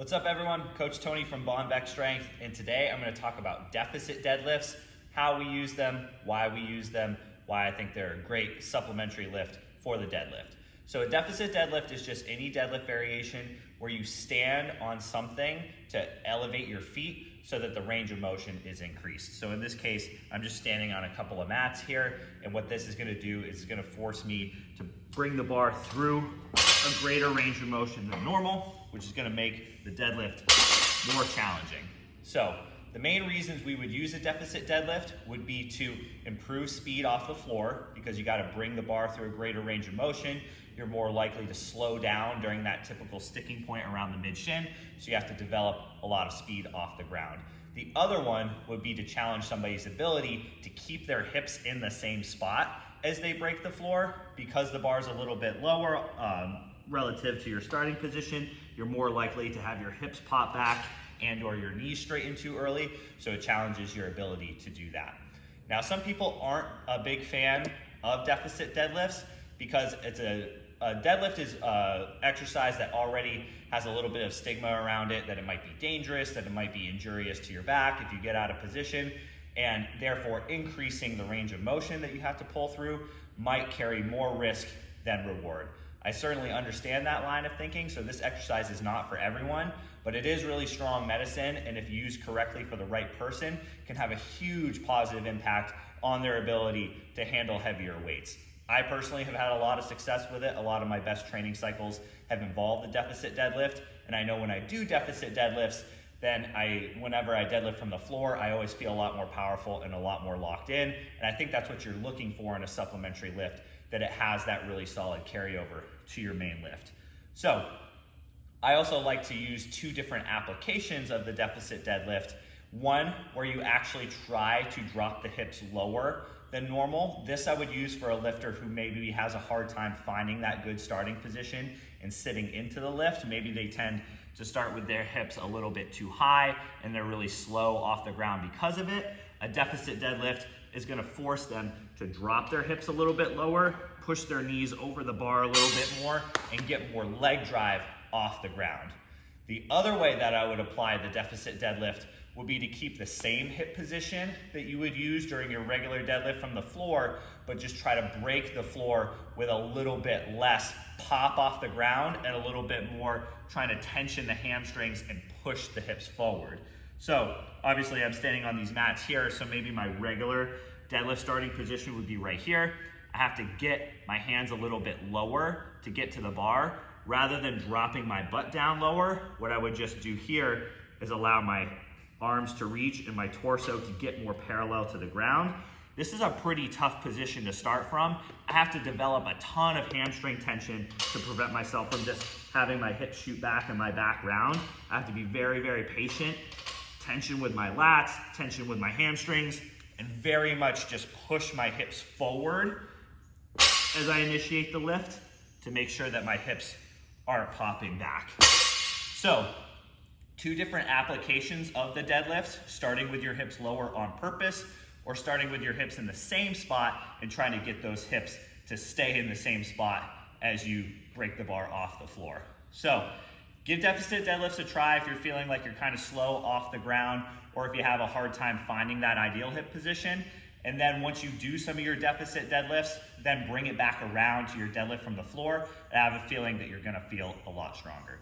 What's up everyone? Coach Tony from Bondback Strength, and today I'm going to talk about deficit deadlifts, how we use them, why we use them, why I think they're a great supplementary lift for the deadlift. So a deficit deadlift is just any deadlift variation where you stand on something to elevate your feet so that the range of motion is increased. So in this case, I'm just standing on a couple of mats here, and what this is going to do is it's going to force me to bring the bar through a greater range of motion than normal, which is going to make the deadlift more challenging. So the main reasons we would use a deficit deadlift would be to improve speed off the floor, because you got to bring the bar through a greater range of motion. You're more likely to slow down during that typical sticking point around the mid shin, so you have to develop a lot of speed off the ground. The other one would be to challenge somebody's ability to keep their hips in the same spot as they break the floor. Because the bar is a little bit lower relative to your starting position, you're more likely to have your hips pop back and or your knees straighten too early, so it challenges your ability to do that. Now, some people aren't a big fan of deficit deadlifts because it's a deadlift is an exercise that already has a little bit of stigma around it, that it might be dangerous, that it might be injurious to your back if you get out of position, and therefore increasing the range of motion that you have to pull through might carry more risk than reward. I certainly understand that line of thinking, so this exercise is not for everyone, but it is really strong medicine, and if used correctly for the right person, can have a huge positive impact on their ability to handle heavier weights. I personally have had a lot of success with it. A lot of my best training cycles have involved the deficit deadlift, and I know when I do deficit deadlifts, then whenever I deadlift from the floor, I always feel a lot more powerful and a lot more locked in, and I think that's what you're looking for in a supplementary lift, that it has that really solid carryover to your main lift. So I also like to use two different applications of the deficit deadlift. One where you actually try to drop the hips lower than normal. This I would use for a lifter who maybe has a hard time finding that good starting position and sitting into the lift. Maybe they tend to start with their hips a little bit too high and they're really slow off the ground because of it. A deficit deadlift is going to force them to drop their hips a little bit lower, push their knees over the bar a little bit more, and get more leg drive off the ground. The other way that I would apply the deficit deadlift would be to keep the same hip position that you would use during your regular deadlift from the floor, but just try to break the floor with a little bit less pop off the ground and a little bit more trying to tension the hamstrings and push the hips forward. So obviously I'm standing on these mats here, so maybe my regular deadlift starting position would be right here. I have to get my hands a little bit lower to get to the bar. Rather than dropping my butt down lower, what I would just do here is allow my arms to reach and my torso to get more parallel to the ground. This is a pretty tough position to start from. I have to develop a ton of hamstring tension to prevent myself from just having my hips shoot back and my back round. I have to be very, very patient. Tension with my lats, tension with my hamstrings, and very much just push my hips forward as I initiate the lift to make sure that my hips aren't popping back. So, two different applications of the deadlifts, starting with your hips lower on purpose, or starting with your hips in the same spot and trying to get those hips to stay in the same spot as you break the bar off the floor. So give deficit deadlifts a try if you're feeling like you're kind of slow off the ground, or if you have a hard time finding that ideal hip position. And then once you do some of your deficit deadlifts, then bring it back around to your deadlift from the floor, and I have a feeling that you're gonna feel a lot stronger.